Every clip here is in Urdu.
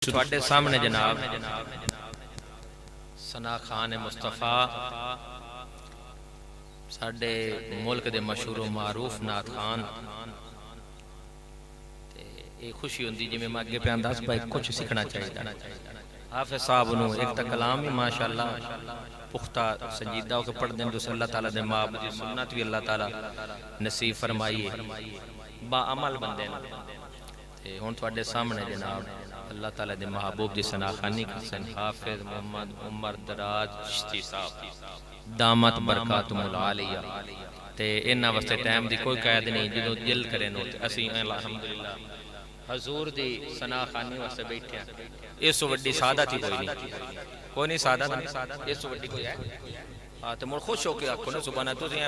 تھوڑے سامنے جناب ثنا خان مصطفیٰ ساڈے ملک دے مشہور و معروف نعت خان ایک خوشی ہوندی جی میں اگے پہ انداز پہ کچھ سیکھنا چاہیے حافظ صاحب انہوں ایک تا کلام ہی ماشاءاللہ پختہ سنجیدہ ہو کے پڑھ دیں دوسرے اللہ تعالیٰ دے معبود سنت بھی اللہ تعالیٰ نصیب فرمائیے با عمل بندے ہون تھوڑے سامنے جناب اللہ تعالیٰ دے محبوب دی ثنا خانی کسن حافظ محمد عمر دراز چشتی صاحب دامت برکاتم العالیہ تے انہا واسطے ٹائم دی کوئی قید نہیں جدو دل کرے نو اسی الحمدللہ حضور دی ثنا خانی واسطے بیٹھے ہیں اس وڈی سادہ تھی کوئی نہیں سادہ تھا اس وڈی کوئی ہے تو مر خوش ہو کے آکھو نا سبحانہ تو سی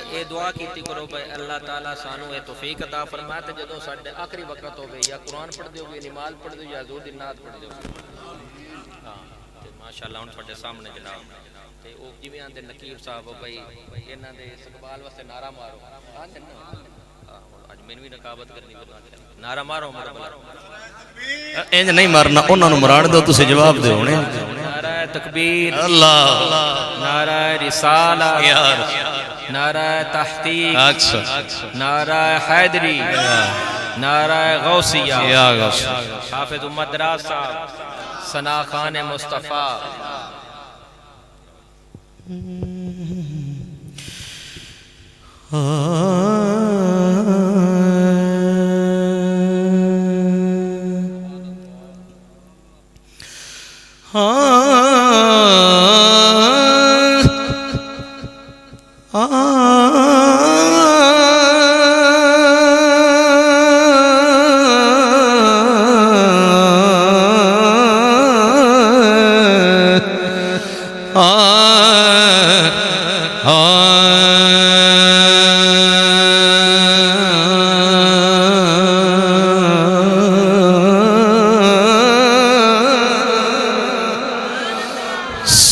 اے دعا کیتی کرو بھائی اللہ تعالیٰ سانو اے توفیق عطا فرمائے تے جدوں ساڈے آخری وقت ہوگی یا قرآن پڑھ دیو گے نماز پڑھ دیو یا حضور دی نعت پڑھ دیو تے ماشاءاللہ ان پڑھے سامنے جناب تے او جویں آندے نقیب صاحب بھائی انہاں دے استقبال واسطے نعرہ مارو آندے نا اج مینوں بھی نقابت کرنی پئی نعرہ مارو انج نہیں مارنا انہاں نوں مران دو تسی جواب دیو نے نعرہ تکبیر اللہ نعرہ رسالہ نعرہ تحقیق نعرہ حیدری نعرہ غوثیہ حافظ عمر دراز صاحب ثنا خان مصطفیٰ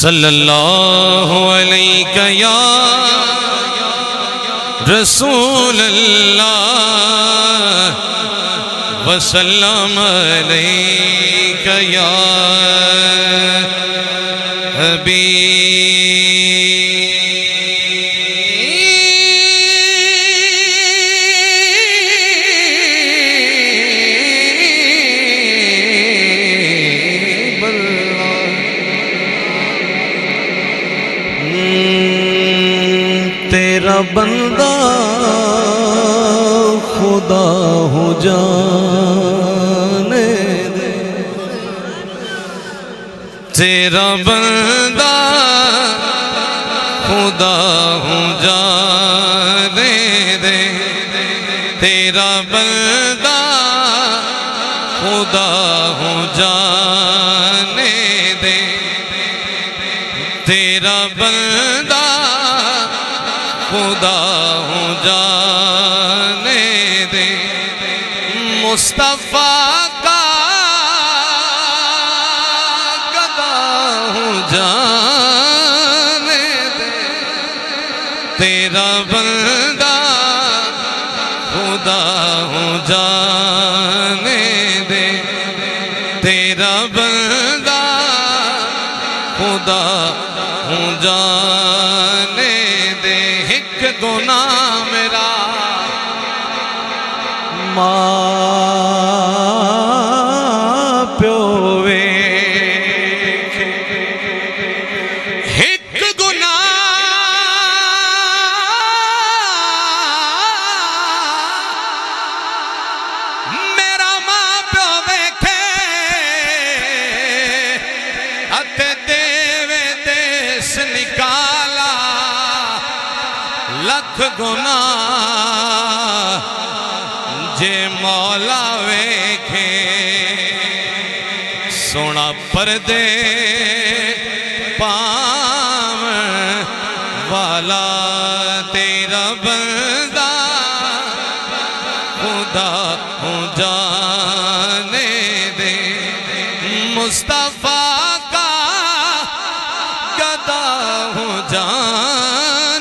صلی اللہ علیہ یا رسول اللہ وسلم علیہ یا تیرا بندہ خدا ہو جانے دے تیرا بندہ خدا ہو جانے دے تیرا بندہ خدا ہو جانے دے تیرا بندہ خدا ہوں جانے دے مصطفیٰ کا گدا ہوں جانے دے تیرا بندہ خدا ہوں جانے دے تیرا بندہ خدا ہوں جانے دے گناہ میرا ماں پیو ویکھ ایک گناہ میرا ماں پیو ویکھے اتے دیوے دیس نکالا لکھ گناہ جے مولا ویکھے سونا پردے پاون والا تیرا بندہ خدا ہوں جانے دے مصطفیٰ کا گدا ہوں جانے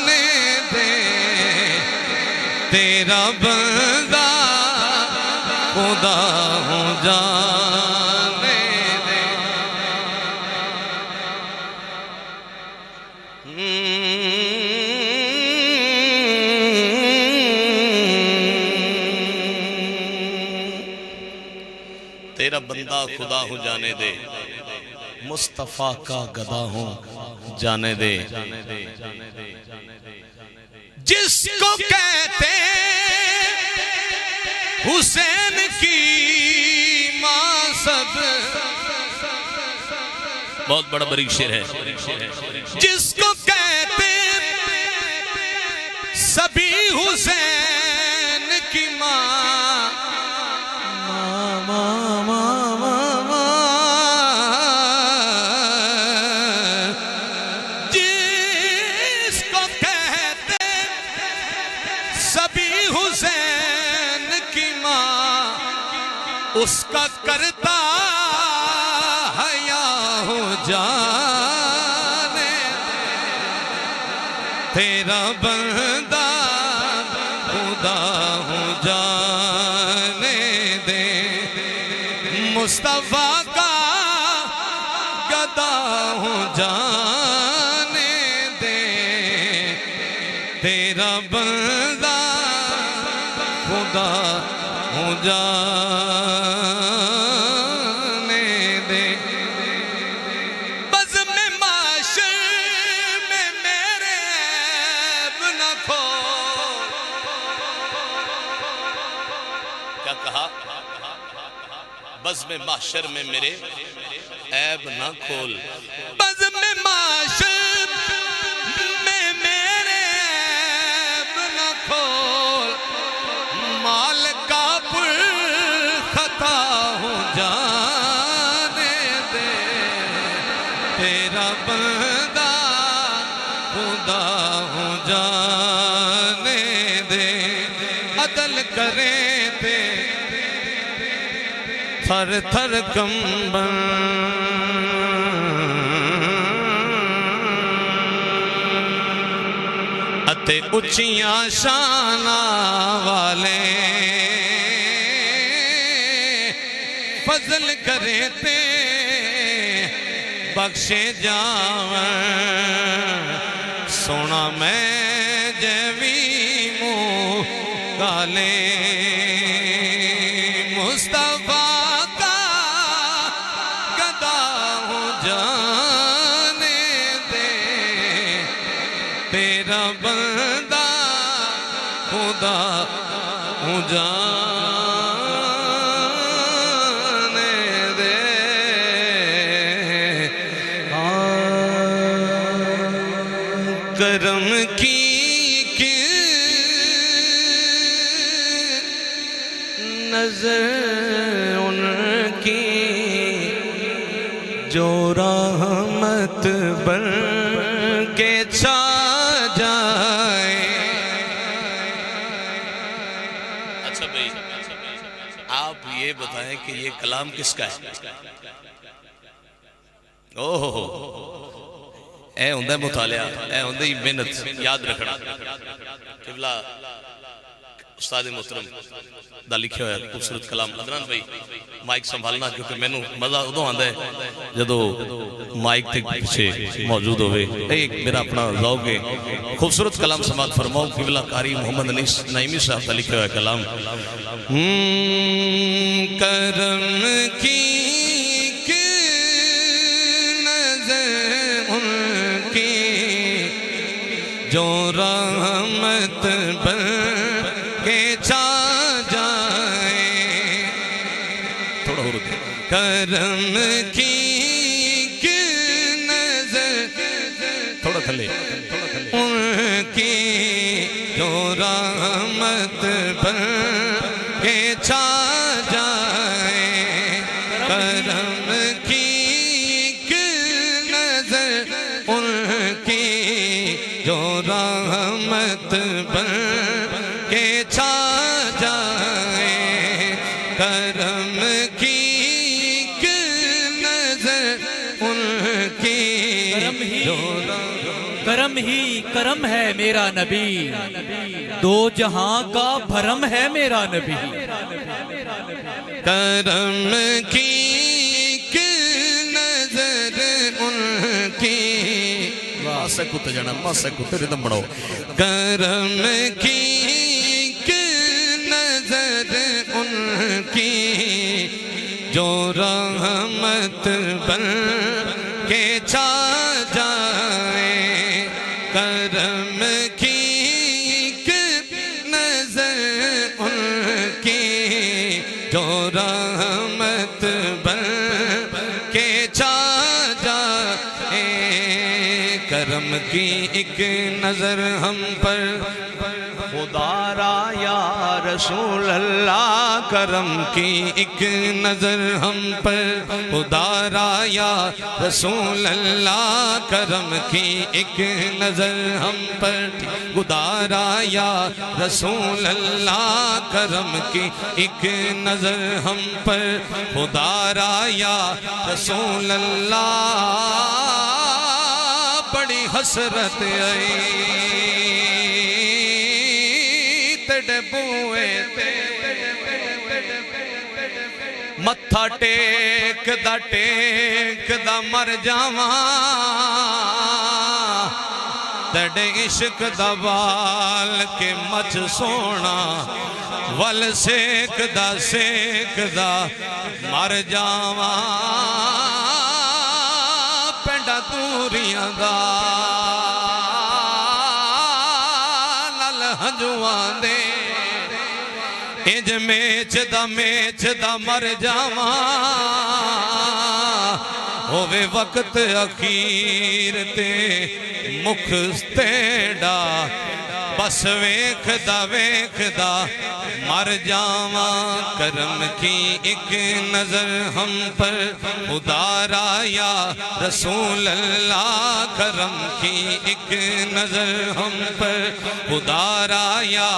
تیرا بندہ خدا ہوں جانے دے تیرا بندہ خدا ہوں جانے دے مصطفیٰ کا گدا ہوں جانے دے جس کو کہتے حسین کی ماں سب بہت بڑا بریک شعر ہے جس کو کہتے سبھی حسین کی ماں جس کو کہتے سبھی حسین کی ماں اس کا کرتا حیا ہو جانے تیرا بندہ خدا ہو جانے دے مصطفیٰ کا گدا ہو جانے دے تیرا بندہ خدا ہو جانے دے بزم معاشر میں میرے عیب نہ کھول کیا کہا بزم معاشر میں میرے عیب نہ کھول بزم معاشر میں میرے عیب نہ کھول مال کا پر خطا ہو جانے دے تیرا بندہ خدا ہو جانے دے عدل کرے تے تھر تھر کمبن اتے اچھیاں شاناں والے فضل کرے تے بخشے جاون سونا میں جوی منہ گالے مصطفیٰ کا گدا ہو جانے دے تیرا بندہ خدا ہو جانے دے کرم کی نظر ان کی جو رحمت بن کے چھا جائے اچھا بھائی آپ یہ بتائیں کہ یہ کلام کس کا ہے اوہ اے ہوندہ مطالعہ اے ہوندہ ہی محنت یاد رکھنا قبلہ استاد محترم دا لکھے ہوئے خوبصورت کلام عدنان بھائی مائک سنبھالنا کیونکہ میں نے مزہ ادھو آندہ ہے جدو مائک تک پیچھے موجود ہوئے ایک میرا اپنا ذوق ہے خوبصورت کلام سماعت فرماؤ قبلہ قاری محمد نعیمی صاحب دا لکھے ہوئے کلام کرم کی نظر ان کی جو رحمت بن کے چھا جائے تھوڑا ہو رکھے کرم کی نظر تھوڑا تھلے ان کی جو رحمت بن کے چھا جائے کرم کی نظر ان کی جو رحمت بن کے چھا جائے کرم کی نظر ان کی جو کرم کرم ہی کرم ہے میرا نبی، دو جہاں کا بھرم ہے میرا نبی۔ کرم کی ایک نظر ان کی، ماسے کتے جانا، ماسے کتے ردم بڑھو۔ کرم کی ایک نظر ان کی، جو رحمت بن کے چھا جائے۔ کرم کی ایک نظر ان کی، جو رحمت بن کے چھا جائے۔ کرم کی ایک نظر ہم پر خدا را یا رسول اللہ، کرم کی ایک نظر ہم پر خدا را یا رسول اللہ، کرم کی ایک نظر ہم پر خدا را یا رسول اللہ، کرم کی ایک نظر ہم پر خدا را یا رسول اللہ۔ بڑی حسرت آئی تیرے بوئے تے، متھا ٹیک دا مر جاواں، تیرے عشق دا وال کے مچ سونا، ول سیک دا مر جاواں۔ پینڈا دوریاں دا نال ہنجواں دے، انج میچ دا مر جاواں۔ ہووے وقت اخیر تے مکھ تیڑا، بس ویکھ دا مر جاواں۔ کرم کی ایک نظر ہم پر خدا را یا رسول اللہ، کرم کی ایک نظر ہم پر خدا را یا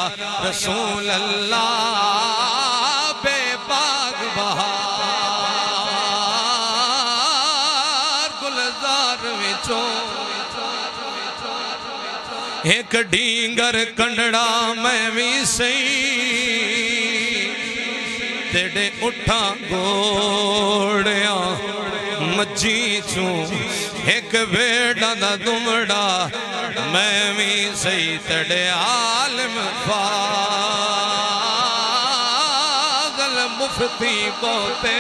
رسول اللہ۔ بے باغ بہار گلزار وچوں ایک ڈینگر کنڈڑا میں بھی سہی، تیرے اٹھاں گوڑیاں مجھی چوں ایک بیڑا دا دمڑا میں بھی سہی، تیرے عالم فاضل مفتی بوتے،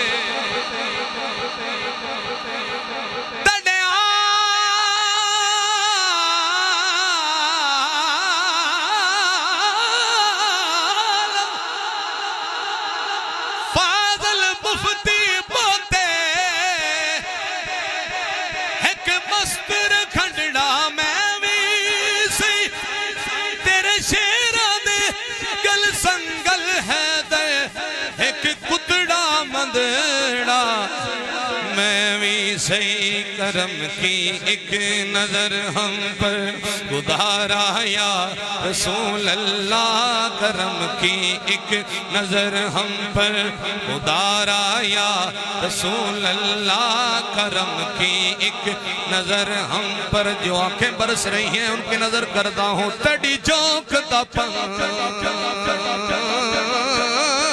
صحیح کرم کی ایک نظر ہم پر خدا را یا رسول اللہ، کرم کی ایک نظر ہم پر خدا را یا رسول اللہ، کرم کی ایک نظر ہم پر۔ جو آنکھیں برس رہی ہیں ان کی نظر کرتا ہوں، تڑی جوک دا پن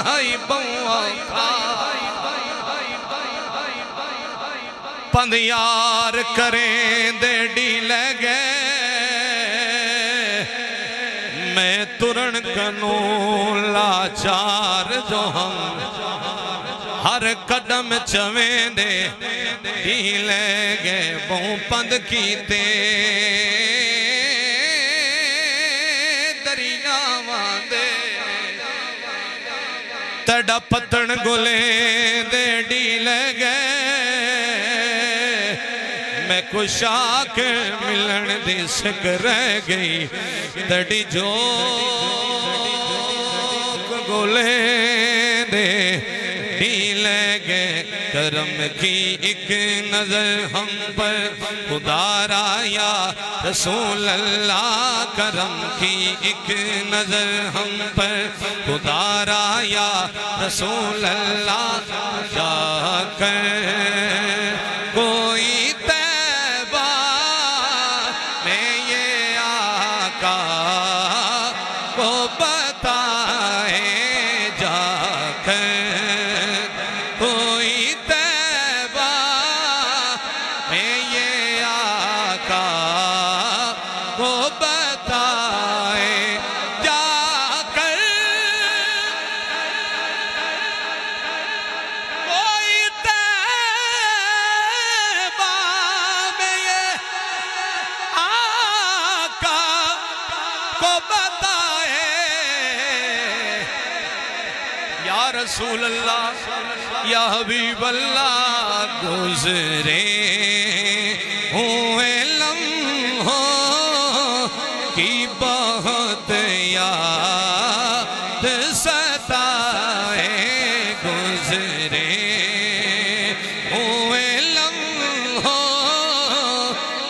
ہائی بہواں پند یار کریں دے ڈی لے گئے، میں ترن کنوں لاچار جو ہم ہر قدم چویں دے ڈی لے گئے، بہوں پند کیتے دریاواں دے، تڑا پتن گلیں دے ڈی لے گئے، میں کچھ آکھ ملن دی سک رہ گئی، تڑی جوک گلیں دے ڈی لے گئے۔ کرم کی ایک نظر ہم پر خدا را یا رسول اللہ، کرم کی ایک نظر ہم پر خدا را یا رسول اللہ، جا کر کوئی طیبہ میں یہ کو بتائے یا رسول اللہ یا حبیب اللہ گزرے ہوئے لمحوں کی بہت یاد ستائے گزرے ہوئے لمحوں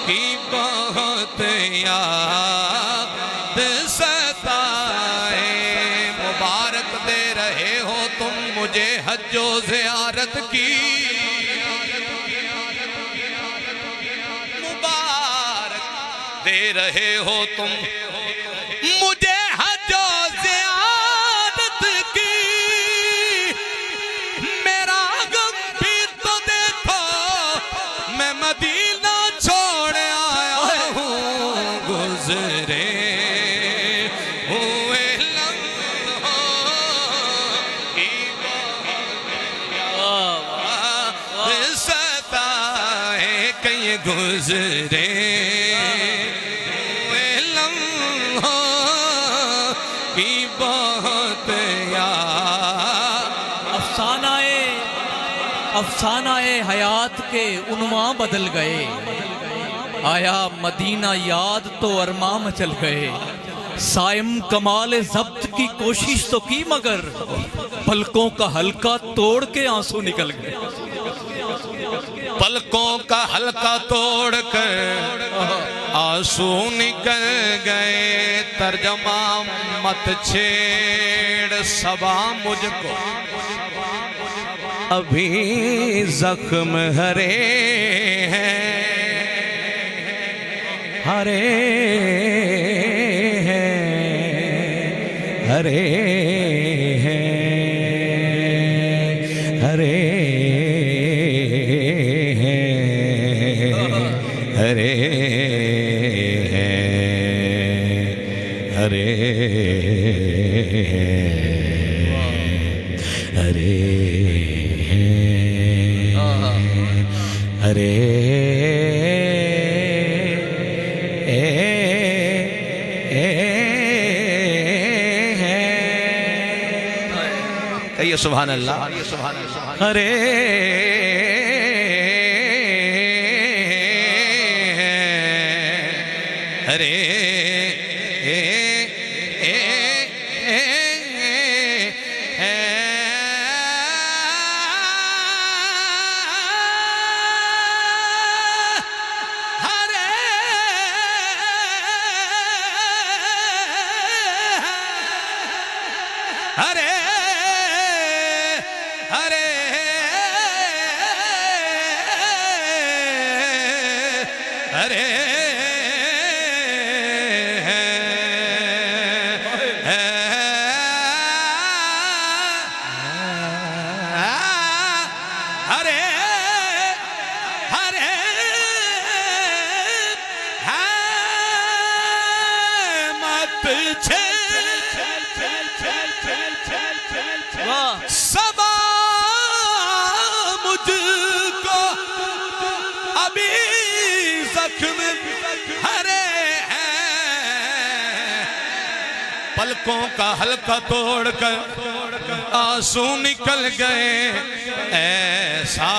کی بہت یاد ستائے مبارک دے رہے ہو تم مجھے حج و زیارت کی دے رہے ہو تم مجھے حج و زیارت کی میرا غم بھی تو دیکھو میں مدینہ چھوڑ آیا ہوں گزرے ہوئے لمحوں کی بہت ستائے کہیں گزرے افسانہ حیات کے عنوان بدل گئے آیا مدینہ یاد تو ارماں مچل گئے سائم کمال ضبط کی کوشش تو کی مگر پلکوں کا حلقہ توڑ کے آنسو نکل گئے پلکوں کا حلقہ توڑ کر آنسو نکل گئے ترجمہ مت چھیڑ صبا مجھ کو ابھی زخم ہرے ہیں ہرے ہیں ہرے ہیں ہرے ہیں ہرے ہیں ہرے ہرے ارے کہیے سبحان اللہ ارے ارے ارے ارے ارے سبا مجھ کو ابھی زخم ہرے ہیں پلکوں کا حلقہ توڑ کر آنسو نکل گئے ایسا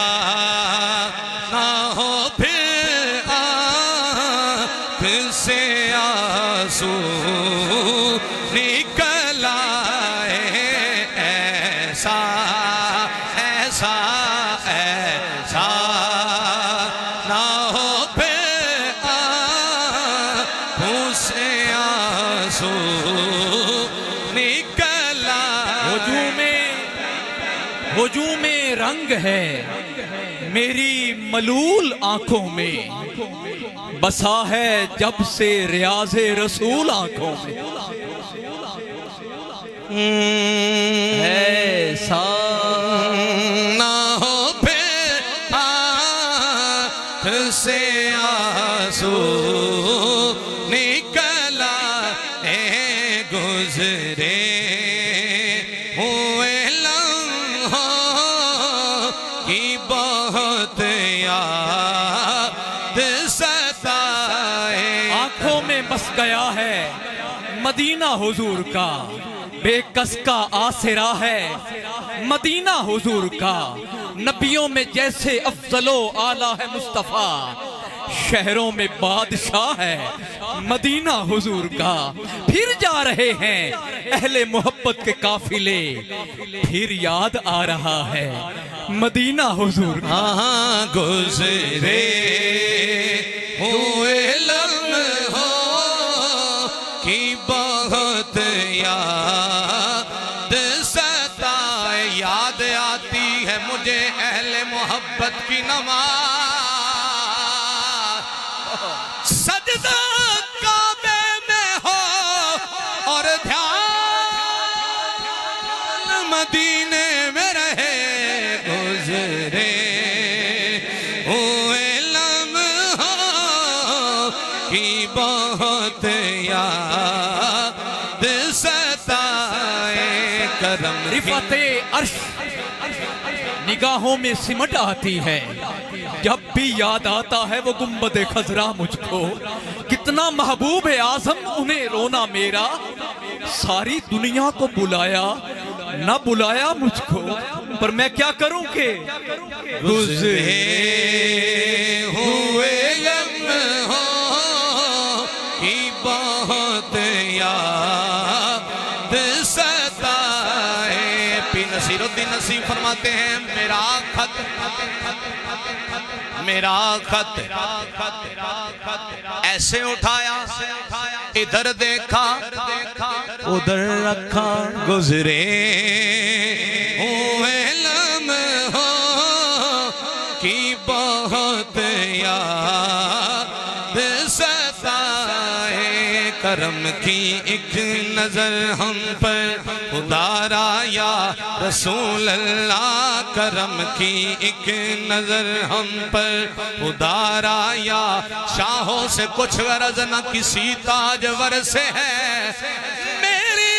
نہ ہو پھر آنکھ سے آنسو نکل آئے ایسا ایسا ایسا نہ ہو پھر آنکھوں سے آنسو نکل آئے ہجوم رنگ ہے میری ملول آنکھوں میں بسا ہے جب سے ریاض رسول آنکھوں میں ایسا نہ ہو پھر آنکھ سے آنسو نکلا گزرے ہوئے لمحوں کی بہت یاد ستائے آنکھوں میں بس گیا ہے مدینہ حضور کا بے کس کا آسرا ہے، مدینہ حضور کا نبیوں میں جیسے افضل و اعلیٰ ہے مصطفیٰ، شہروں میں بادشاہ ہے مدینہ حضور کا۔ پھر جا رہے ہیں اہل محبت کے قافلے، پھر یاد آ رہا ہے مدینہ حضور کا۔ ہاں گزرے ہوئے لمحوں کی بہت یاد ستائے، یاد آتی ہے مجھے اہل محبت کی نماز، سجدہ کعبے میں ہو اور دھیان مدینے میں رہے، گزرے ہوئے لمحوں کی بہت یاد ستائے، کرم رفعت عرش نگاہوں میں سمٹ آتی ہے، جب بھی یاد آتا ہے وہ گنبد خضرا مجھ کو، کتنا محبوب اعظم انہیں رونا میرا، ساری دنیا کو بلایا نہ بلایا مجھ کو، پر میں کیا کروں کہ گزرے ہوئے لمحوں کی بہت یاد ستائے۔ پی نصیر الدین نصیر فرماتے ہیں میرا خط ایسے اٹھایا، ادھر دیکھا ادھر رکھا، گزرے ہوئے لمحوں کی بہت یاد ستائے، کرم کی ایک نظر ہم پر ادارا یا رسول اللہ، کرم کی ایک نظر ہم پر ادارا یا شاہوں سے کچھ غرض نہ کسی تاجور سے ہے، میری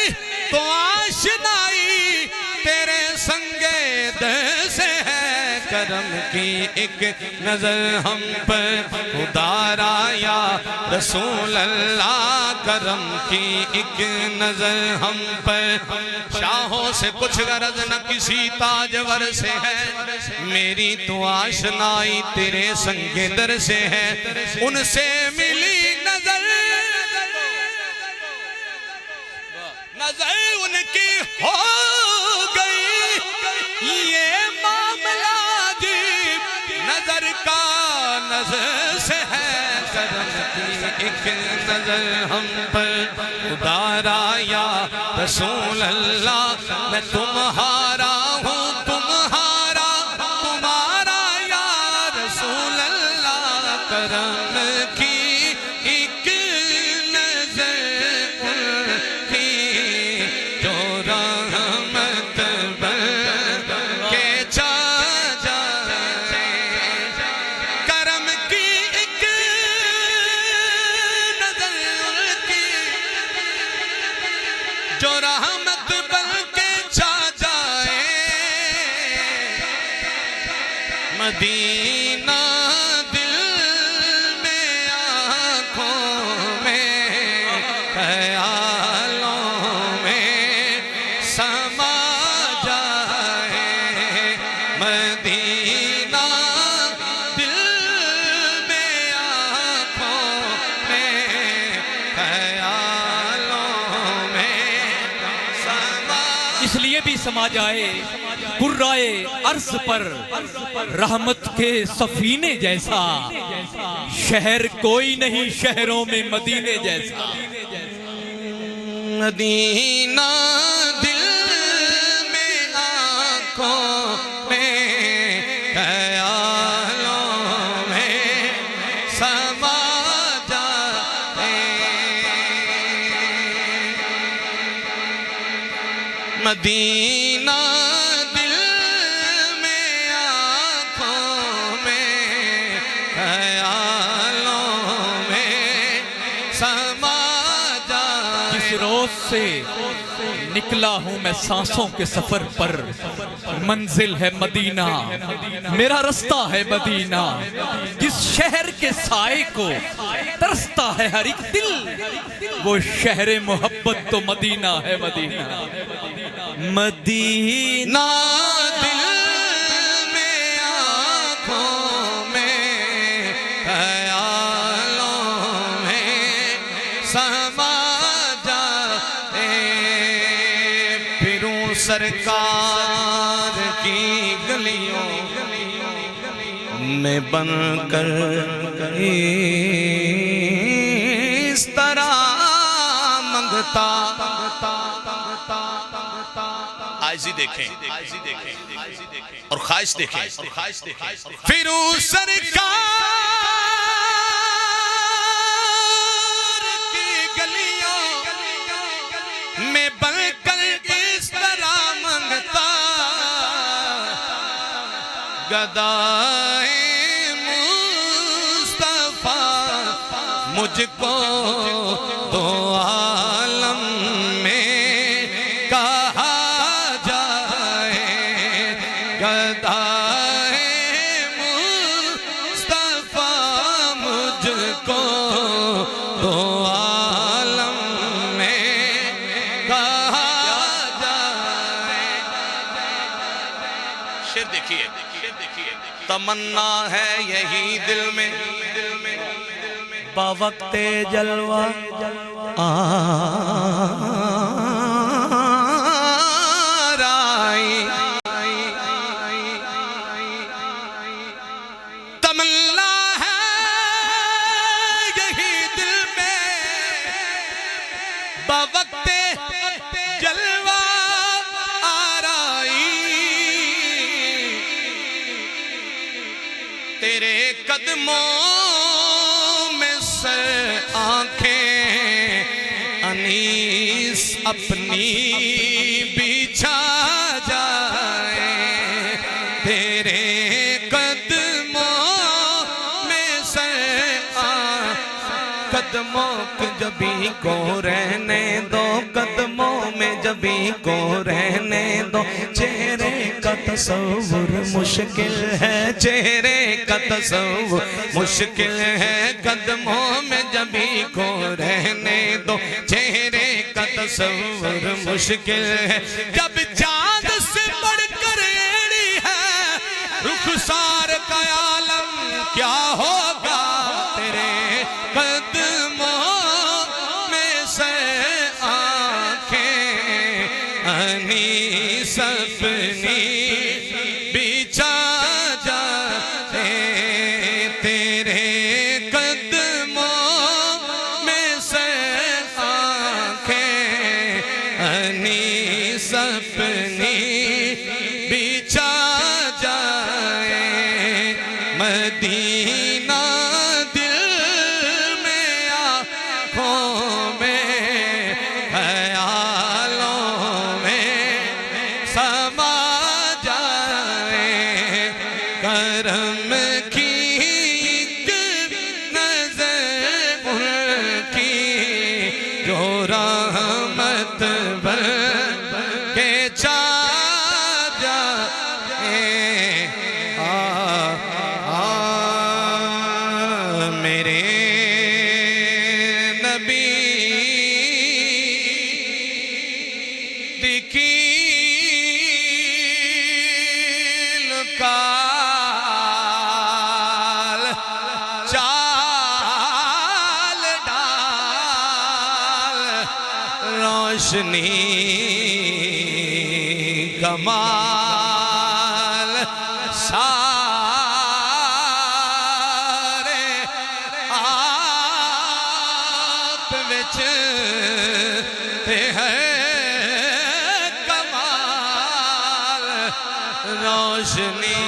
تو آشنائی تیرے سنگے دل سے ہے، کرم کی ایک نظر ہم پر ادارا یا رسول اللہ، کرم کی ایک نظر ہم پر شاہوں سے کچھ غرض نہ کسی تاجور سے ہے، میری تو آشنائی تیرے سنگ در سے ہے، ان سے ملی نظر ان کی ہو گئی یہ معاملہ عجیب، نظر کا نظر سے ہے، کرم کی ایک نظر ہم پر ادارا یا رسول اللہ، میں تمہارا ہوں تمہارا تمہارا یا رسول اللہ، کرم کی ایک نظر ان کی جو رحمت بن کے چھا جائے، کرم کی ایک نظر ان کی جو رحمت بن کے چھا جائے، مدینہ دل میں آنکھوں میں خیالوں میں سما جائے، مدینہ دل میں آنکھوں میں خیالوں میں سما، اس لیے بھی سما جائے قرائے عرض پر رحمت کے سفینے جیسا، شہر کوئی نہیں شہروں میں مدینے جیسا، مدینہ دل میں آنکھوں میں خیالوں میں سما جائے، مدینہ دل میں آنکھوں میں خیالوں میں سما جائے، جس روز سے نکلا ہوں میں سانسوں کے سفر پر، منزل ہے مدینہ میرا رستہ ہے مدینہ، جس شہر کے سائے کو ترستا ہے ہر ایک دل، وہ شہر محبت تو مدینہ ہے مدینہ۔ مدینہ دل میں آنکھوں میں خیالوں میں سما جائے، پھروں سرکار کی گلیوں میں بن کر اس طرح منگتا۔ آئزی دیکھیں اور خواہش دیکھیں، پھروں سرکار کی گلیوں میں بن کر اس طرح منگتا، گدائے مصطفیٰ مجھ کو تو عالم میں کہا جائے، گدائے مصطفیٰ مجھ کو تو عالم میں کہا جائے۔ شعر دیکھیے، تمنا ہے یہی دل میں باوقت جلوہ آرائی، تمنا ہے یہی دل میں باوقت جلوہ آرائی، تیرے قدموں میں سر آنکھیں انیس اپنی بچھا جائے، تیرے قدموں میں سر قدموں کے جبھی کو رہنے دو، قدموں میں جبھی کو رہنے دو، چہرے کا تصور مشکل ہے، چہرے کا تصور مشکل ہے، قدموں میں جبھی کو رہنے دو، چہرے کا تصور مشکل ہے، جب چاند سے بڑھ کر ایڑی ہے رخسار کا عالم کیا ہوگا، تیرے قدموں میں سے آنکھیں انیس اپنی بچھا جائے، تیرے قدموں میں سے آنکھیں انیس اپنی بچھا جائے، مدینہ دل میں آنکھوں میں خیالوں میں سما جائے، کرم کی ایک نظر ان کی جو رحمت بن کے چھا جائے، میرے نبی دکیل کال چال ڈال روشنی کمال سارے آپ وچ تے ہے کمال، روشنی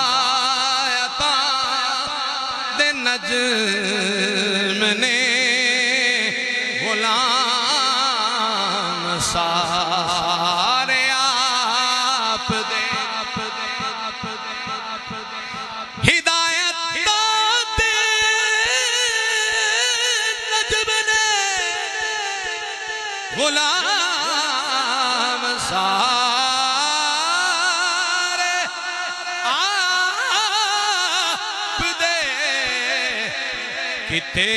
ہدایتاں دے نجم نے غلام سارے آپ دے، ہدایت دے نجم غلام سارے آپ دے کتے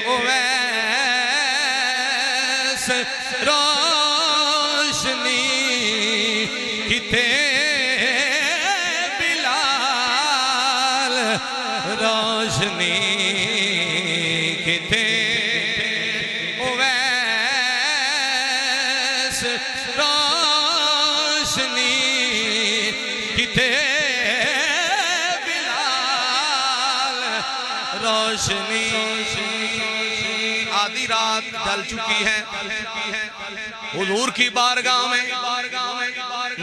اویس روشنی کتے بلال روشنی کتے اویس روشنی کتے بلال روشنی آدھی رات ڈل چکی ہے حضور کی بارگاہ میں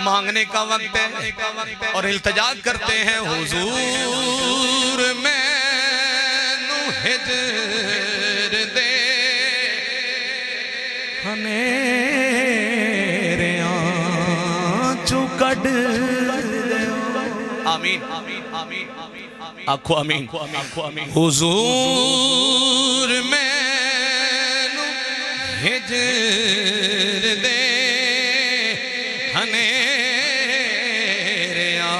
مانگنے کا وقت ہے اور التجا کرتے ہیں حضور میں نو ہجر دے ہنیریاں چکڑ آمین آنکھو آمین حضور میں نو ہجر دے ہنیریاں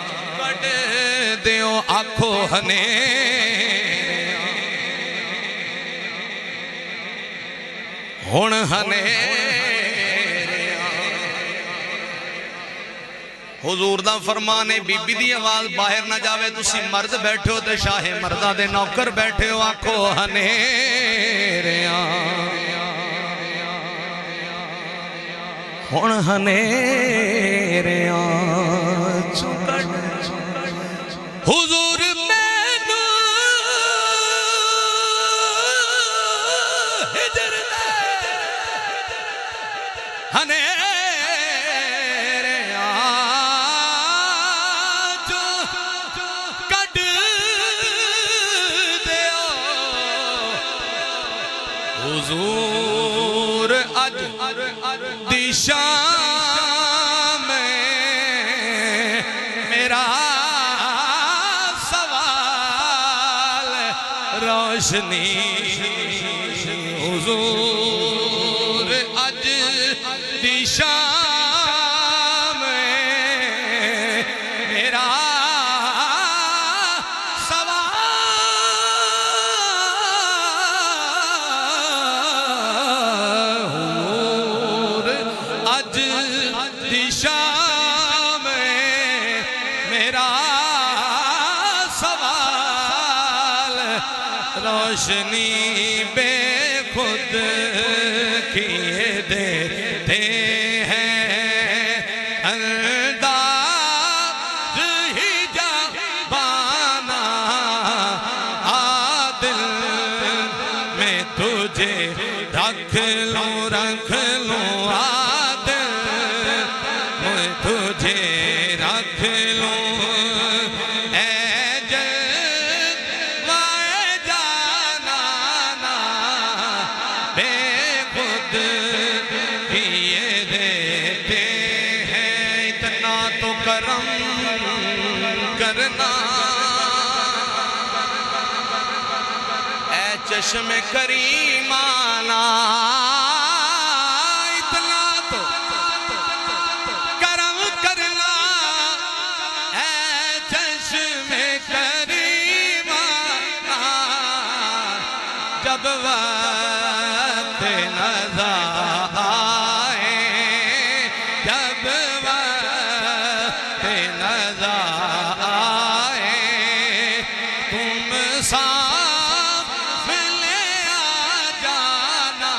چکڑ دیو آنکھو ہنیریاں ہن ہنیریاں حضور دا فرمانے بی بی دی آواز باہر نہ جاوے تسی مرد بیٹھے ہو تے شاہ مردہ دے نوکر بیٹھے ہو آنکھو ہنیریاں ہن ہنیریاں چکڑ حضور مینو ہجر دے ہنیریاں جو کڈ دیو حضور اج دی شام میرا سوال روشنی حضور اج دی شام میرا شام میرا سوال روشنی بے خود کیے دیتے ہیں انداز ہی جوانہ عادل میں تجھے رکھ لوں عادل میں تجھے رکھ لوں اے جلوائے جانانا بے خود کیے دیتے ہیں اتنا تو کرم کرنا اے چشم کریمانہ اتنا تو کرم کرنا اے چشم کریمانہ جب وقت نظر آئے جب وقت نظر آئے تم سامنے آ جانا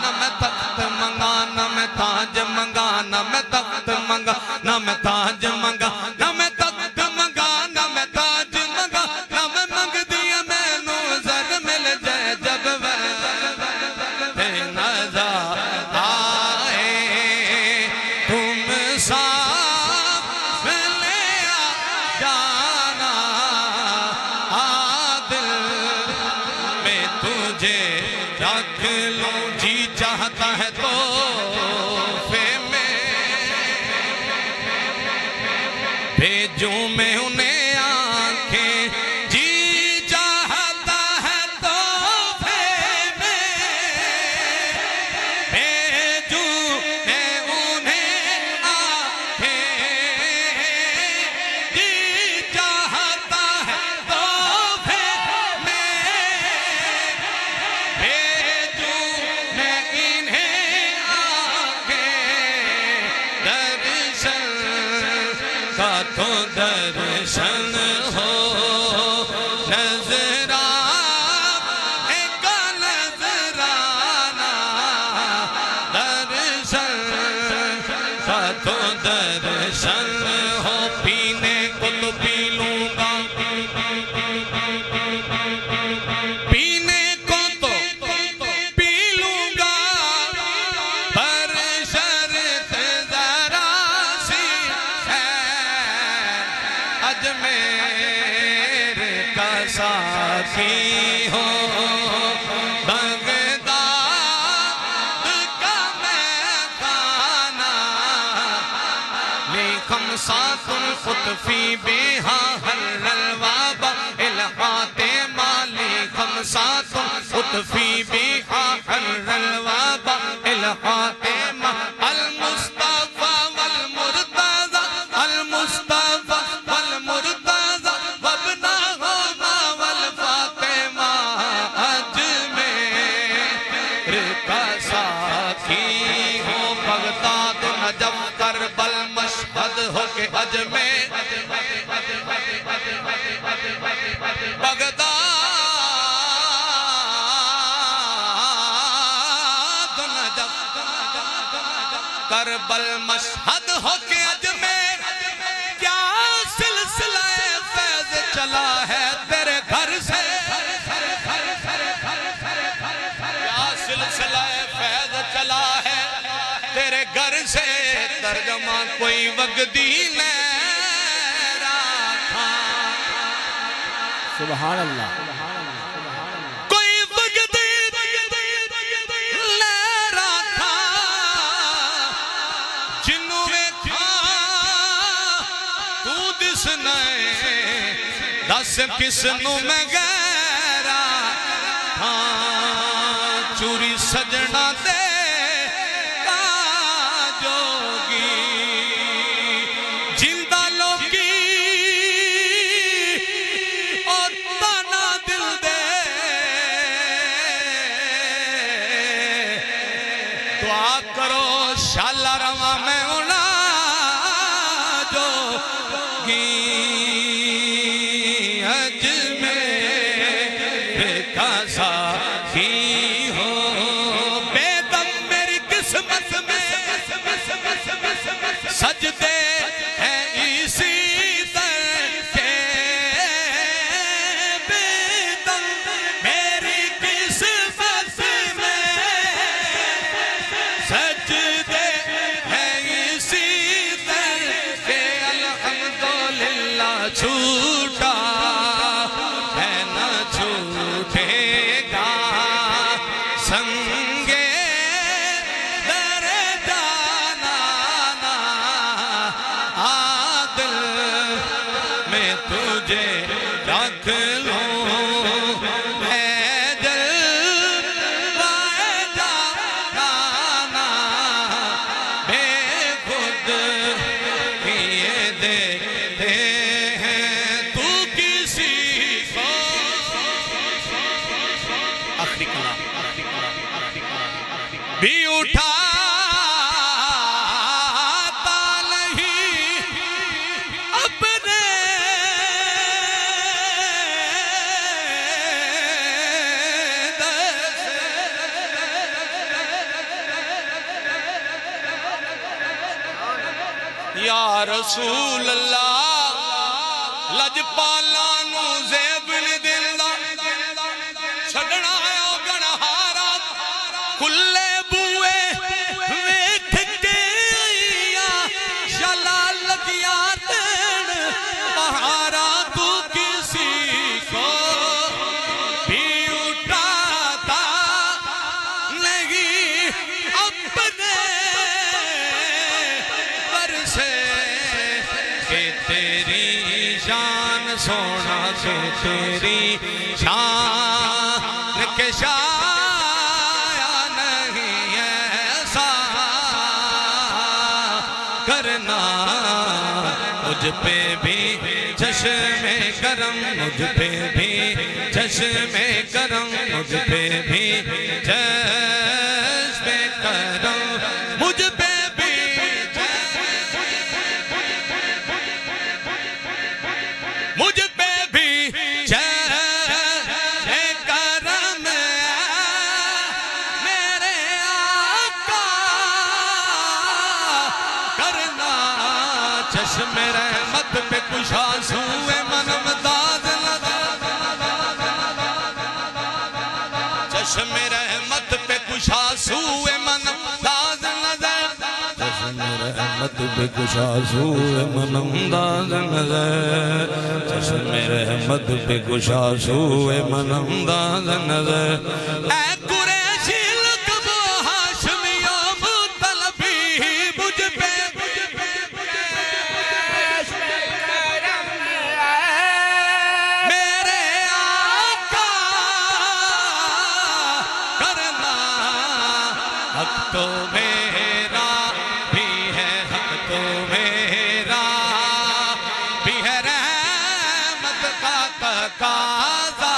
نہ میں تخت منگا نہ میں تاج منگا نہ میں تخت منگا نہ میں تاج منگا نہ میں تخت منگا نہ میں تاج منگا نہ میں منگ دیا میں نو زر مل جائے جب وقت نظر آئے تم سامنے آ جانا عادل میں تجھے رکھ لوں جی چاہتا ہے تو ساتھی ہو بغداد کا میں خانہ لی خمسات الخطفی بہا حر الوابا الحات مالی خمسات الخطفی بہا حر الوابا الحات المصطفى والمرتضى المصطفى والمرتضى وابنهما والفاطمہ اجمیر کا ساتھی ہو بغداد نجف کربل مشہد ہو کے اجمیر بغداد نجف کربل مشہد ہو کے اجمیر کیا سلسلہ فیض چلا ہے تیرے گھر سے کیا سلسلہ فیض چلا ہے تیرے گھر سے ترجمہ کوئی وگدی نہیں رکھا سبحان اللہ کوئی وگدی نہیں رکھا جنوں میں کھا تو دس نئے دس کس نو میں گیرا ہاں چوری سجنا دے کا جوگی جندہ لوگی اور تانا دل دے دعا کرو شالا رواں میں اڑا جوگی اجمیر کا ساتھی ہو بے دم میری قسمت میں سجدے ہیں اسی در کے بے دم میری قسمت میں سجدے ہیں اسی در کے الحمدللہ چھوٹا ہے نہ چھوٹے گا سنگے در جانا عادل میں تجھے رکھ لوں اے جلوائے جانا بے خود کیے دیتے ہیں تو کسی کو آخری کلام بھی اٹھاتا نہیں اپنے در سے یا رسول اللہ لجپالا نو زیب نے دلدا چھڑنا آیا گنہارا کلے بوئے ویکھ کے آئیا شلا لگیا دین بہارا تو کسی کو بھی اٹھاتا نہیں اپنے پر سے کہ تیری شان سونا کہ تیری شان کے شایا نہیں ایسا کرنا مجھ پہ بھی چشم کرم مجھ پہ بھی چشم کرم مجھ پہ بھی چشم کرم مجھ پہ بھی مجھ پہ بھی چشم کرم میرے آقا کرنا چشم رحمت پہ کشا سوئے منم داد لگا چشم رحمت رحمت بکشا سوئے من انداز نظر چشم رحمت بکشا سوئے من انداز نظر اے قریشی لقب ہاشمیوں مطلبی مجھ پہ میرے آقا کرنا حق تو میرا بھی ہے حق تو میرا بھی ہے رحمت کا تقاضا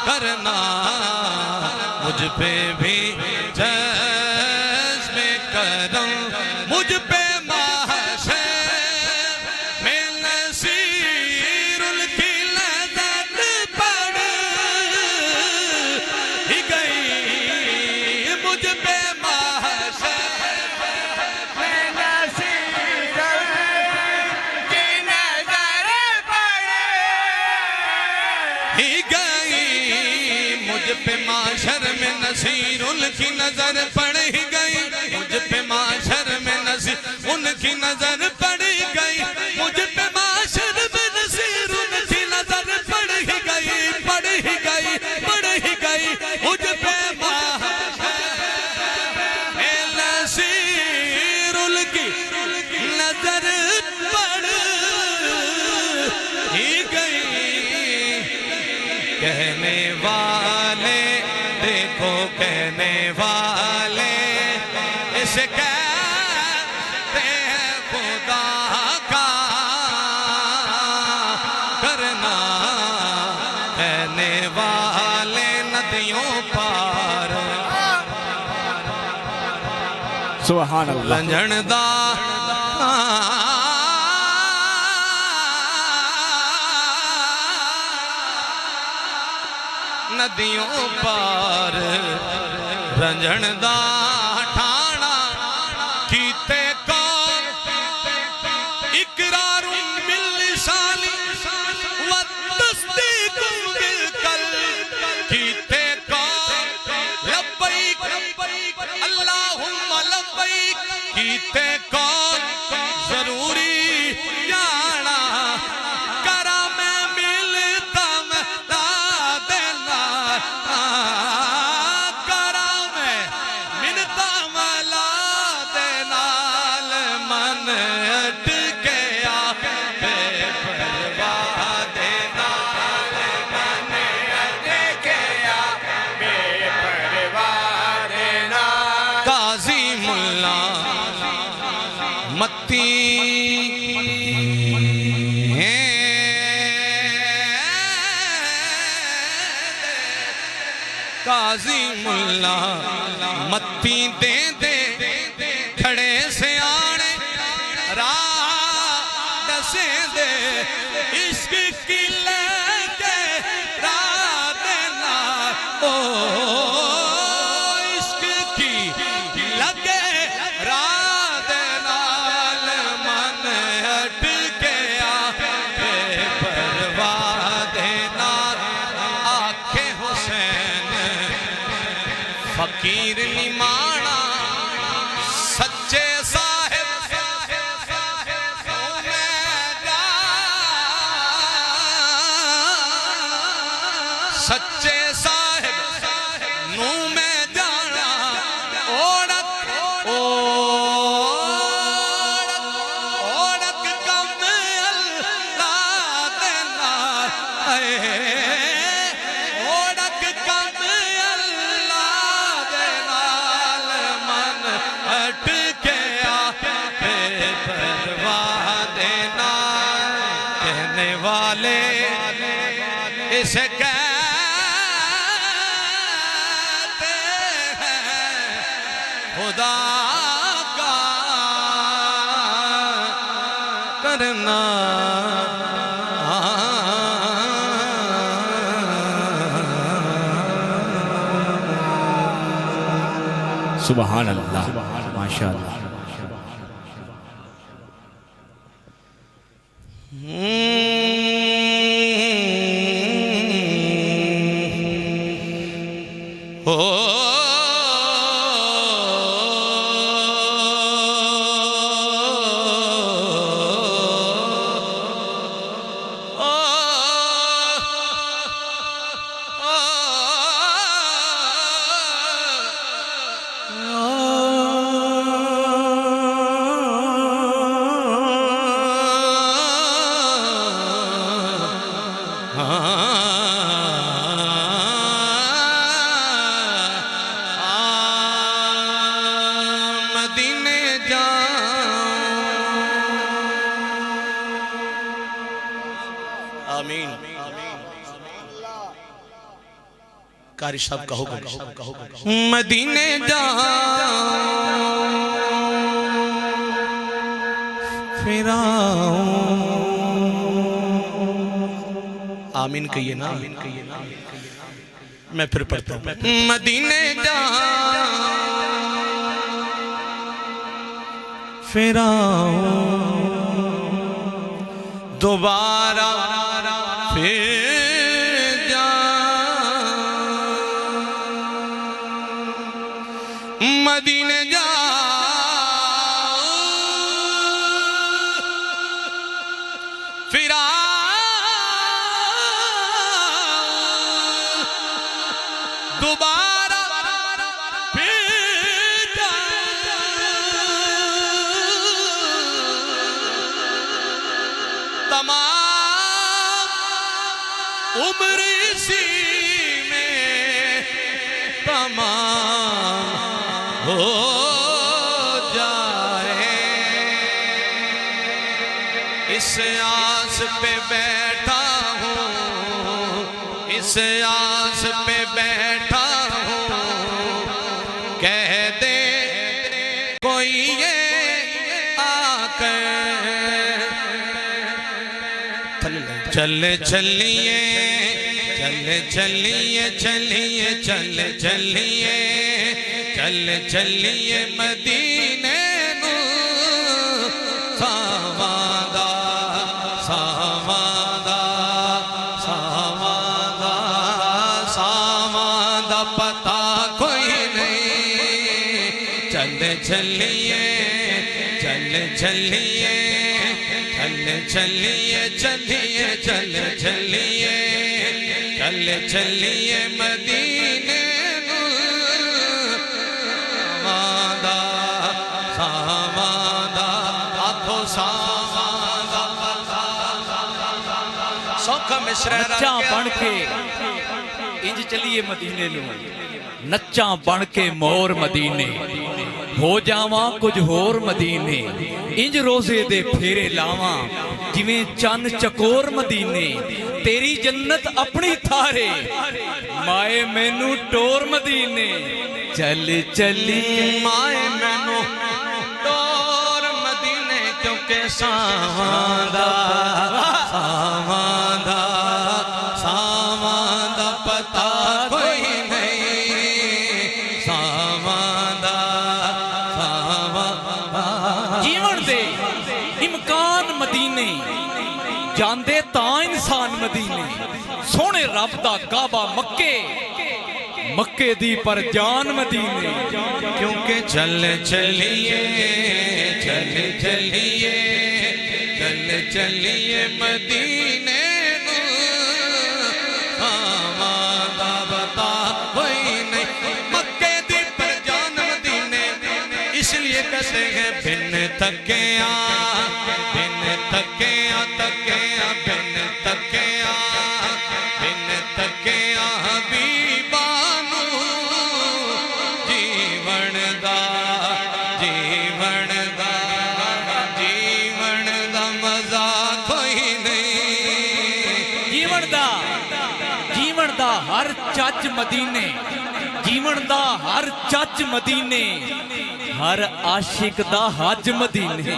کرنا مجھ پہ بھی چشم کرم مجھ پہ محشر میں نصیر کی نظر پڑ ہی گئی مجھ پہ محشر میں نصیر کی نظر پڑ ہی گئی مجھ پہ معاشر میں نصیر ان کی نظر پڑ ہی گئی مجھ پہ معاشر میں نصیر ان کی نظر پڑ ہی گئی مجھ پہ معاشر میں نصیر ان کی نظر پڑ ہی گئی پڑ ہی گئی پڑ ہی گئی مجھ پہ معاشر میں نصیر ان کی نظر پڑ ہی گئی کہنے والے دیکھو کہنے والے اسے کہتے ہیں خدا کا کرنا کہنے والے ندیوں پار سبحان اللہ لنجھندا ندیوں پار رنجھن دا ٹھانا کیتے کون اقرار باللسان والتصدیق بالقلب کیتے کون لبیک اللہم لبیک کیتے کون ضروری جانا کرا میں ملتا میں دینا کرا میں ملتا ملا دینا من اٹھ گیا بے پرواہ دینا من اٹھ گیا بے پرواہ دینا قاضی ملا متی قاضی ملا متی دے دے کھڑے سے آنے راہ دسے دے عشق کی لگے راہ دینا او عشق کی لگے راہ دینا من ہٹ گیا بے پرواہ دینا آنکھیں حسین فقیر نمانا سچے صاحب سچے صاحب نو میں جانا اوڑک اوڑک کم اللہ دینا اوڑک کم اللہ دینا من ہٹ گیا بے پرواہ دینا کہنے والے اسے کہتے ہیں خدا کا کرنا سبحان اللہ ماشاءاللہ مدینے جاؤں. آمین. قاری صاحب کہو مدینے جاؤں پھر آؤں. آمین کہیے نا. میں پھر پڑھتا ہوں. مدینے جاؤں پھر آؤں دوبارہ پھر مدینے جاؤں پھر آؤں دوبارہ پھر جاؤں. تمام عمر اسی میں تمام ہو جائے. اس آس پہ بیٹھا ہوں, اس آس پہ بیٹھا ہوں, کہہ دے کوئی یہ آ کر چل چلیے چل چلیے چلیے چل چلیے چل چلیے مدینے نو ساوادا ساوادا ساوادا ساوادا پتا کوئی نہیں. چل چلیے چل چلیے چل چلیے چلیے چل چلیے چل چلیے مدینے نچاں بن کے انج چلیے مدینے نو, نچاں بن کے مور مدینے, ہو جاواں کچھ ہور مدینے, انج روزے دے پھیرے لاواں جویں چن چکور مدینے. تیری جنت اپنی تھارے مائے مینوں ٹور مدینے. چل چلی مائے مینوں ٹور مدینے, کیونکہ ساواں ساواں ساواں پتا کوئی نہیں. ساواں ساواں جیون دے امکان مدینے, جاندے تاں انسان مدینے. سونے رب دا کعبہ مکے, مکے دی پر جان مدینے. کیونکہ چل چلیے چل چلیے چل چلیے مدینے نو آمادہ بتا کوئی نہیں. مکے دی پر جان مدینے, اس لیے کہتے ہیں بن تکیا بن تکیا تکیا بن تکیا بن تکیا حبیبانو جیون دا جیون دا جیون دا مزہ کوئی نہیں. جیون دا ہر چچ مدینے, جیون دا ہر چچ مدینے, ہر عاشق دا حج مدینے.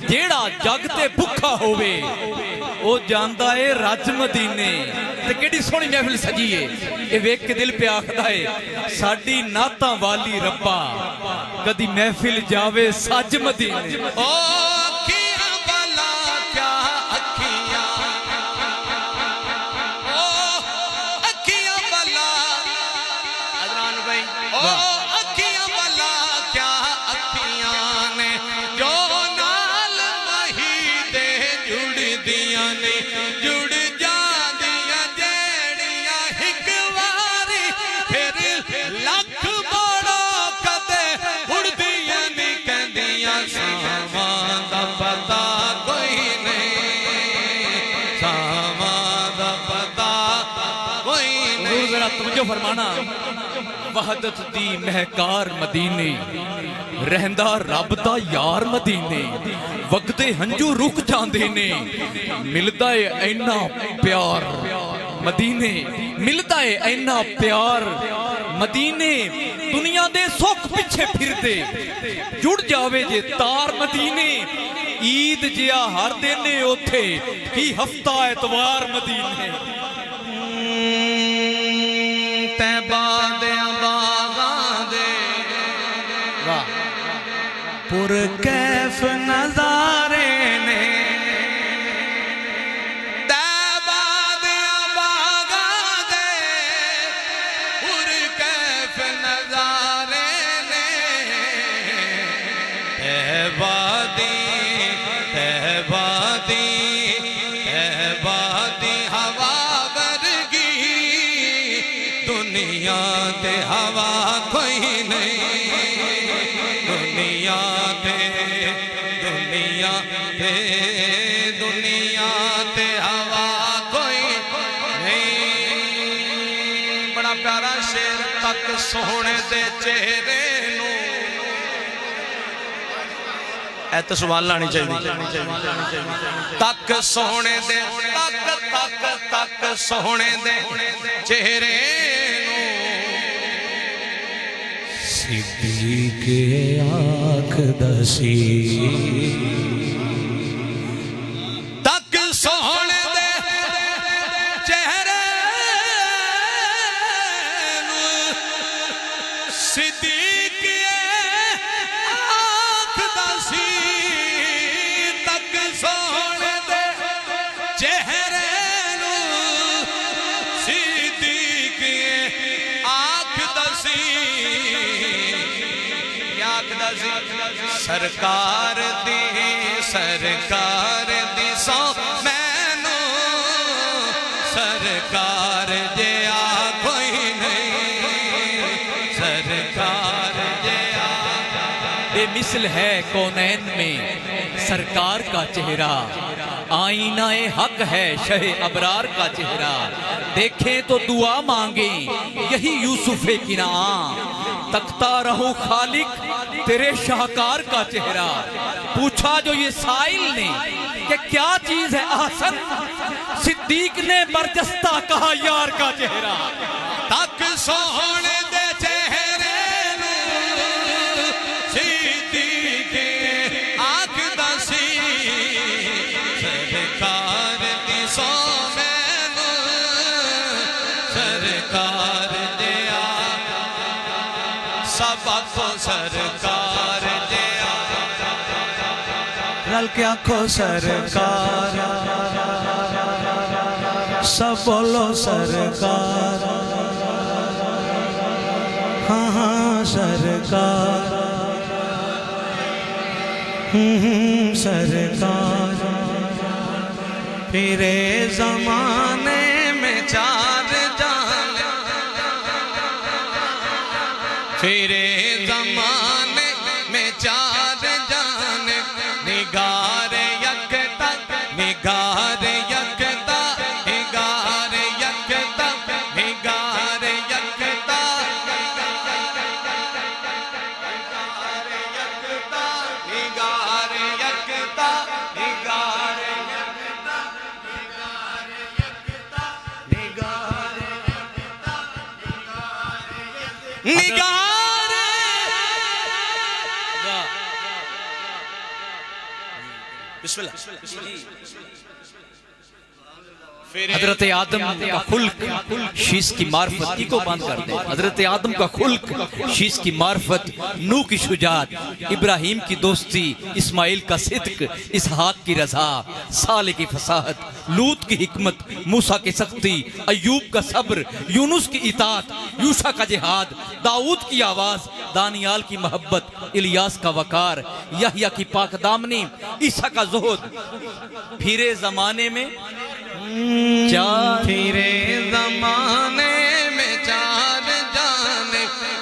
جیڑا جگ تے بھکھا ہووے او جاندا اے رج مدینے. تے کیڑی سونی محفل سجی ہے, اے ویکھ کے دل پہ آکھدا اے ساڈی نعتاں والی ربا کدی محفل جاوے سج مدینے. او اکھیاں والا کیا اکھیاں, او اکھیاں والا عدنان بھائی, او اکھیاں والا کیا اکھیاں نے جو نال مہی دے جڑ دیاں نے, جڑ جاندیاں جیڑیاں ہک واری پھر لکھ بڑا کدے اڑ دیاں نہیں کہندیاں ساواں ذرا توجہ فرمانا وحدت دی مہکار مدینے رہندا رب دا یار مدینے وگدے ہنجو رک جاندے نے ملدا اے اینا پیار مدینے ملدا اے اینا پیار مدینے دنیا دے سکھ پیچھے پھر دے جڑ جاوے جے تار مدینے عید جیا ہر دینے اوتھے کی ہفتہ اتوار مدینے تیبہ دے باغاں دے پر کیف نظارے نے تیبہ دے باغاں دے پر کیف نظارے نے تیبہ دی ہوا ورگی دنیا تے ہوا کوئی نہیں دنیا تے ہوا کوئی نہیں بڑا پیارا شیر تک سونے دے چہرے نو اے تو سوال لانی چاہیے تک سونے دے تک سونے دے چہرے نو صدیق آنکھ دسی تک سونے دے چہرے نو صدیق آنکھ دسی تک سونے دے چہرے نو صدیق آنکھ دسی سرکار دی سو مینو سرکار جیا کوئی نہیں سرکار جیا بے مثل ہے کونین میں سرکار کا چہرہ آئینہ حق ہے شہ ابرار کا چہرہ دیکھیں تو دعا مانگیں یہی یوسف کنعان تکتا رہو خالق تیرے شاہکار کا چہرہ پوچھا جو یہ سائل نے کہ کیا چیز ہے احسن صدیق نے برجستہ کہا یار کا چہرہ تک سونے دے چہرے نو صدیق آنکھ دسی سرکار دی سو مینو سرکار دیا سب کو سرکار دیا رل کے آنکھوں سرکار سب بولو سرکار ہاں ہاں سرکار سرکار پھرے زمانے میں چار جان پھرے زمانے میں چار جان نگار یکتا نگار یکتا نگار یکتا نگار یکتا نگار یکتا نگار نگار بسم اللہ حضرت آدم کا خلق شیش کی معرفت کی کو بند کر دے حضرت آدم کا خلق شیش کی معرفت نوح کی شجاعت ابراہیم کی دوستی اسماعیل کا صدق اسحاق کی رضا صالح کی فصاحت لوط کی حکمت موسیٰ کی سختی ایوب کا صبر یونس کی اطاعت یوشع کا جہاد داؤد کی آواز دانیال کی محبت الیاس کا وقار یحییٰ کی پاک دامنی عیسیٰ کا زہد پھرے زمانے میں پھرے زمانے میں چار جان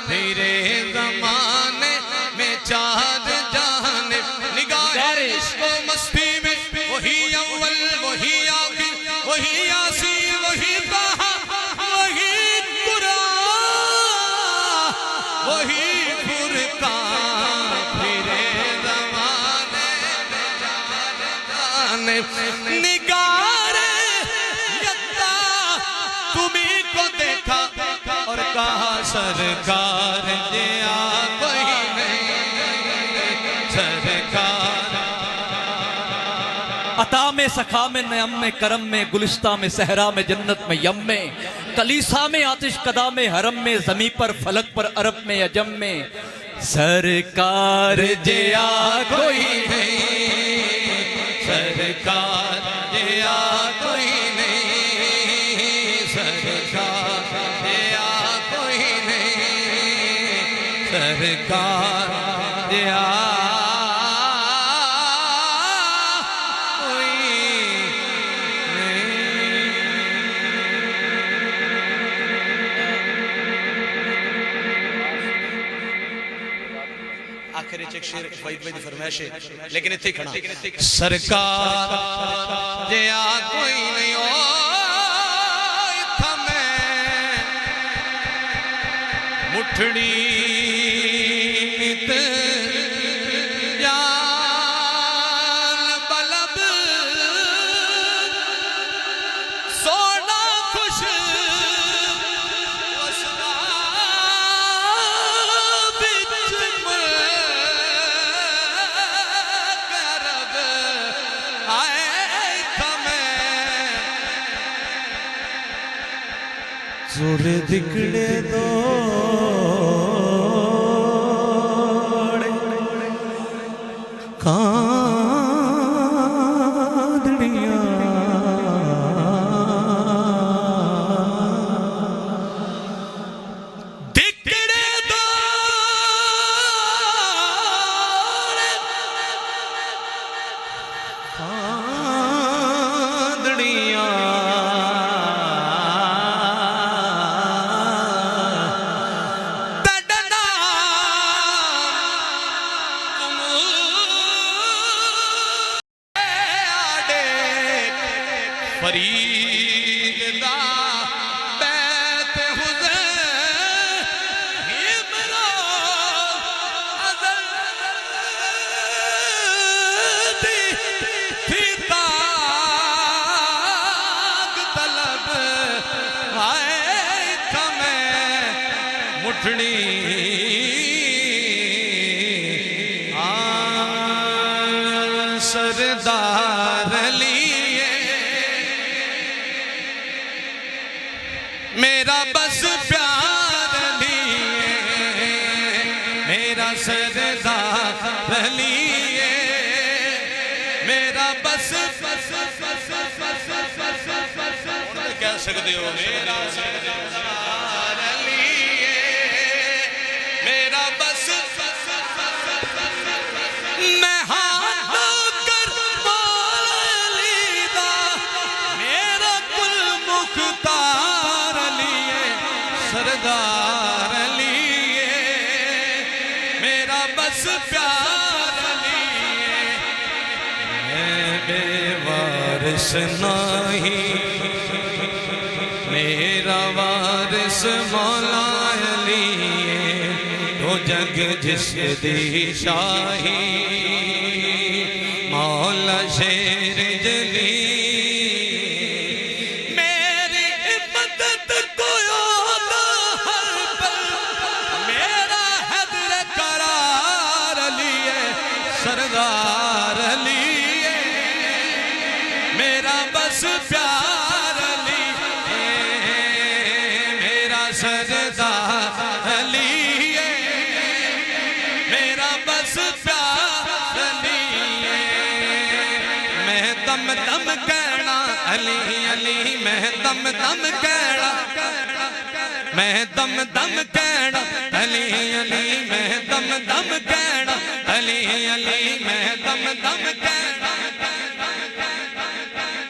پھرے زمانے میں چار جان نگاہ عشق و مستی میں وہی اول وہی آخر وہی یاسین وہی طہ وہی قرآن سرکار جیا کوئی نہیں سرکار عطا میں سخا میں نعم میں کرم میں گلستہ میں صحرا میں جنت میں یم میں کلیسا میں آتش کدا میں حرم میں زمیں پر فلک پر عرب میں عجم میں سرکار جیا کوئی نہیں سرکار جیا کوئی نہیں سرکار جیا کوئی نہیں سرکار جیا فرمائش ہے لیکن اتھے کھڑا سرکار جیا کوئی نہیں ہو اتھا میں مٹھڑی نت جان بلب سونا خوش زور دکڑے دوڑے کاندڑیاں دکڑے دوڑے کاندڑیاں فرید دا بیت حسین ہمرا ازدی تھی تاگ طلب آئے تھا میں مٹھڑی سردار لیے میرا بس پیار لیے میرا سردار لیے میرا بس کہہ سکتے ہو میرا سردار لیے میرا بس میں ہاتھ کر بول لیدہ میرا کل مختار سردار لیے میرا بس پیار لیے میں بے وارث نہیں میرا وارث مولا لیے تو جگ جس دی شاہی مولا شیر جلی سردار لیے میرا بس پیار لیے میرا سردار لیے میرا بس پیار لیے میں دم دم کہنا علی علی میں دم دم کہنا میں دم دم کہنا علی علی میں دم دم کہنا علی علی میں دم دم کہنا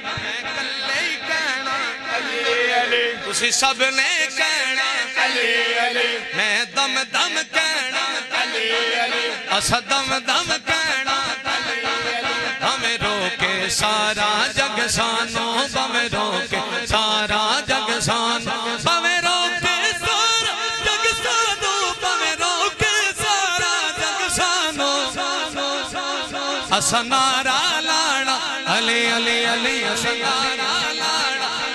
میں کلے ہی کہنا علی علی تسی سب نے کہنا علی علی میں دم دم کہنا علی علی اسا دم دم کہنا علی علی ہمیں روکے سارا جگ سانو ہمیں روکے سارا جگ سانو ہمیں روکے سارا جگ سانو ہمیں روکے سارا جگ سانو اسا نعرہ لانا علی علی علی اسا نعرہ لانا